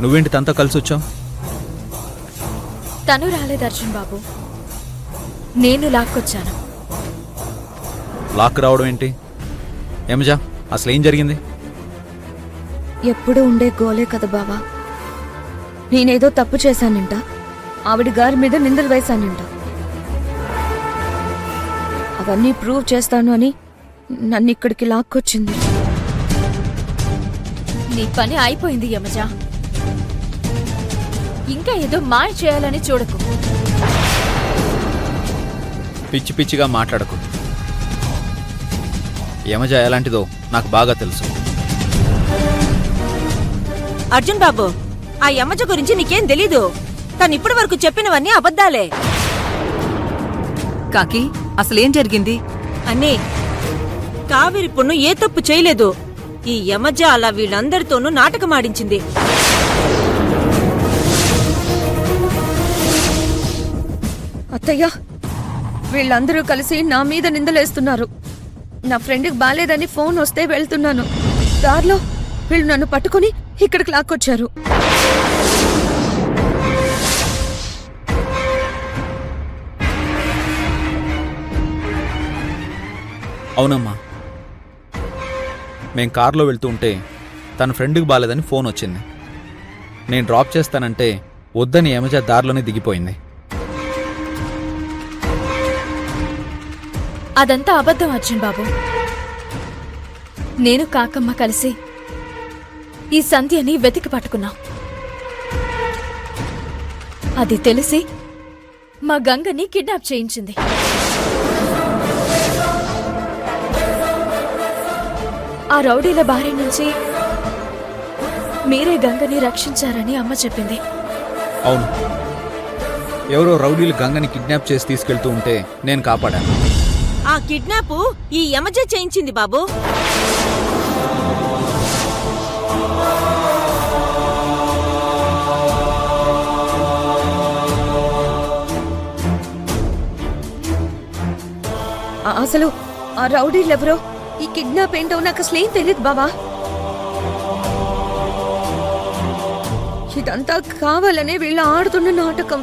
నువ్వేంటి తనతో కలిసి వచ్చావు? తను రాలేదు అర్జున్ బాబు, నేను లాక్కొచ్చాను. లాక్ రావడం ఏంటి? యమజా, అసలు ఏం జరిగింది? ఎప్పుడు ఉండే గోలే కదా బావా. నేనేదో తప్పు చేశానంట, ఆవిడ గారి మీద నిందలు వేశానంట. అవన్నీ ప్రూవ్ చేస్తాను అని నన్ను ఇక్కడికి లాక్కొచ్చింది. నీ పని అయిపోయింది యమజా, ఇంకా ఏదో మాయ చేయాలని చూడకు. పిచ్చి పిచ్చిగా మాట్లాడకు. యమజా ఎలాంటిదో నాకు బాగా తెలుసు. అర్జున్ బాబు, ఆ యమజ గురించి నీకేం తెలీదు. తను ఇప్పటి వరకు చెప్పినవన్నీ అబద్ధాలే. కాకి, అసలేం జరిగింది? అన్నీ కావేరి పొన్ను ఏ తప్పు చేయలేదు. ఈ యమజ అలా వీళ్ళందరితోనూ నాటకమాడించింది. అత్తయ్య, వీళ్ళందరూ కలిసి నా మీద నిందలేస్తున్నారు. నా ఫ్రెండ్కి బాలేదని ఫోన్ వస్తే వెళ్తున్నాను. దారిలో వీళ్ళు నన్ను పట్టుకుని ఇక్కడికి లాక్కొచ్చారు. అవునమ్మా, మేం కారులో వెళ్తూ ఉంటే తన ఫ్రెండ్కి బాలేదని ఫోన్ వచ్చింది. నేను డ్రాప్ చేస్తానంటే వద్దని యమజా దారిలోనే దిగిపోయింది. అదంతా అబద్ధం అర్జున్ బాబు. నేను కాకమ్మ కలిసి ఈ సంధ్యని వెతికి పట్టుకున్నాం. అది తెలిసి మా గంగని కిడ్నాప్ చేయించింది. ఆ రౌడీల బారి నుంచి మీరే గంగని రక్షించారని అమ్మ చెప్పింది. అవును, ఎవరో రౌడీలు గంగని కిడ్నాప్ చేసి తీసుకెళ్తూ ఉంటే నేను కాపాడాను. ఆ కిడ్నాప్ ఈ యమజ చేయించింది బాబు. అసలు ఆ రౌడీలెవరో, ఈ కిడ్నాప్ ఏంటో నాకు అసలేం తెలియదు బావా. ఇదంతా కావాలనే వీళ్ళు ఆడుతున్న నాటకం.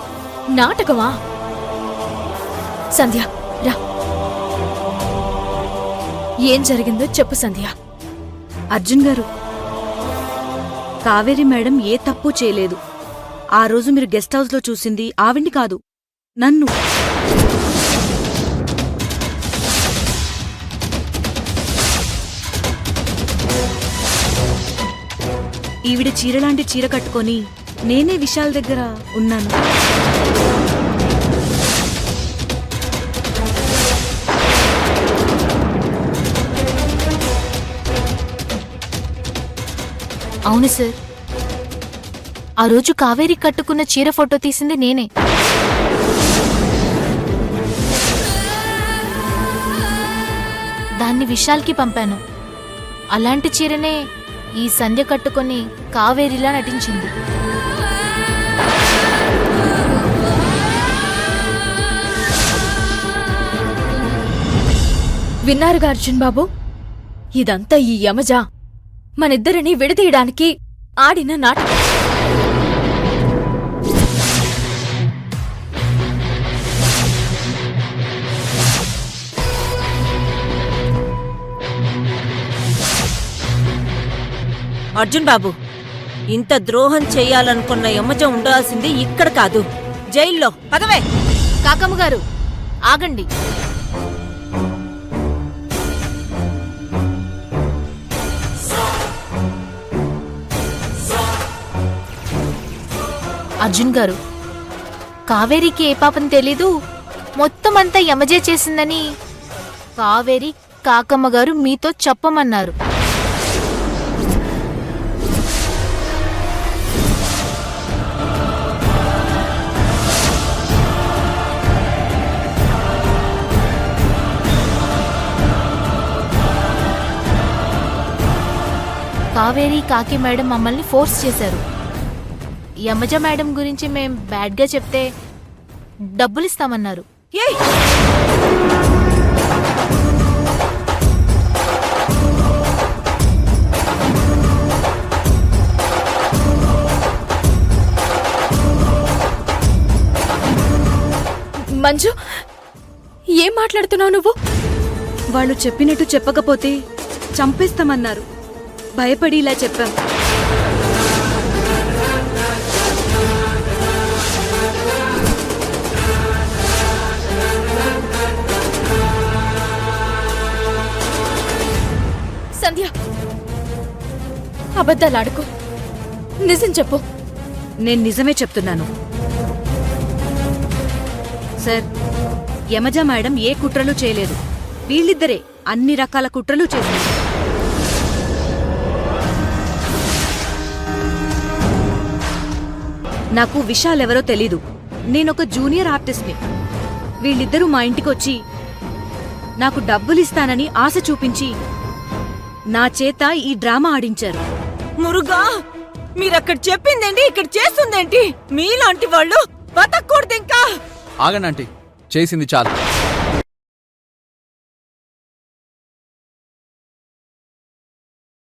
నాటకమా? సంధ్య రా, ఏం జరిగిందో చెప్పు సంధ్య. అర్జున్ గారు, కావేరి మేడం ఏ తప్పు చేయలేదు. ఆ రోజు మీరు గెస్ట్ హౌస్లో చూసింది ఆవిడ్ని కాదు, నన్ను. ఈవిడ చీరలాంటి చీర కట్టుకొని నేనే విశాల్ దగ్గర ఉన్నాను. అవును సార్, ఆ రోజు కావేరి కట్టుకున్న చీర ఫోటో తీసింది నేనే. దాన్ని విశాల్కి పంపాను. అలాంటి చీరనే ఈ సంధ్య కట్టుకొని కావేరిలా నటించింది. విన్నారుగా అర్జున్ బాబు, ఇదంతా ఈ యమజ మనిద్దరిని విడదీయడానికి ఆడిన నాటకం. అర్జున్ బాబు, ఇంత ద్రోహం చెయ్యాలనుకున్న యమజ ఉండాల్సింది ఇక్కడ కాదు, జైల్లో. పదవే. కాకమ్మ గారు, ఆగండి. అర్జున్ గారు, కావేరికి ఏ పాపం తెలీదు, మొత్తం అంతా యమజే చేసిందని కావేరి కాకమ్మ గారు మీతో చెప్పమన్నారు. కావేరి కాకి మేడం మమ్మల్ని ఫోర్స్ చేశారు. యమజ మేడం గురించి మేం బ్యాడ్గా చెప్తే డబ్బులిస్తామన్నారు. మంజు, ఏం మాట్లాడుతున్నావు నువ్వు? వాళ్ళు చెప్పినట్టు చెప్పకపోతే చంపేస్తామన్నారు. భయపడి ఇలా చెప్పాం. సంధ్య, అబద్ధాలు ఆడుకో, నిజం చెప్పు. నేను నిజమే చెప్తున్నాను సార్. యమజ మేడం ఏ కుట్రలు చేయలేదు. వీళ్ళిద్దరే అన్ని రకాల కుట్రలు చేశారు. నాకు విశాలెవరో తెలీదు. నేనొక జూనియర్ ఆర్టిస్ట్ని. వీళ్ళిద్దరూ మా ఇంటికొచ్చి నాకు డబ్బులిస్తానని ఆశ చూపించి నా చేత ఈ డ్రామా ఆడించారు. మురుగా, మీరక్కడ చెప్పిందేంటి, ఇక్కడ చేస్తుందేంటి? మీలాంటి వాళ్ళు బతకూడదు ఇంకా. ఆగండి ఆంటీ, చేసింది చాలు.